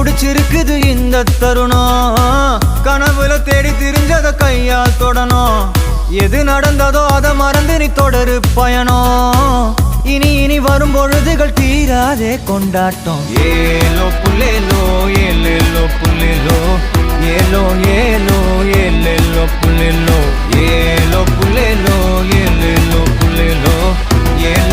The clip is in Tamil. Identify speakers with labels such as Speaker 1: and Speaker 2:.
Speaker 1: புடிச்சிருக்குது இந்த தருணம். கனவுல தேடி திரிஞ்சத கையால் தொடணும். எது நடந்ததோ அதை மறந்து நீ தொடரு பயணம். இனி இனி வரும் பொழுதுகள் தீராதே கொண்டாட்டம். ஏலோ புல்லேலோ ஏலேலோ புல்லேலோ ஏலோ ஏலோ ஏலேலோ புல்லேலோ ஏலோ புல்லேலோ ஏலேலோ புல்லேலோ ஏலோ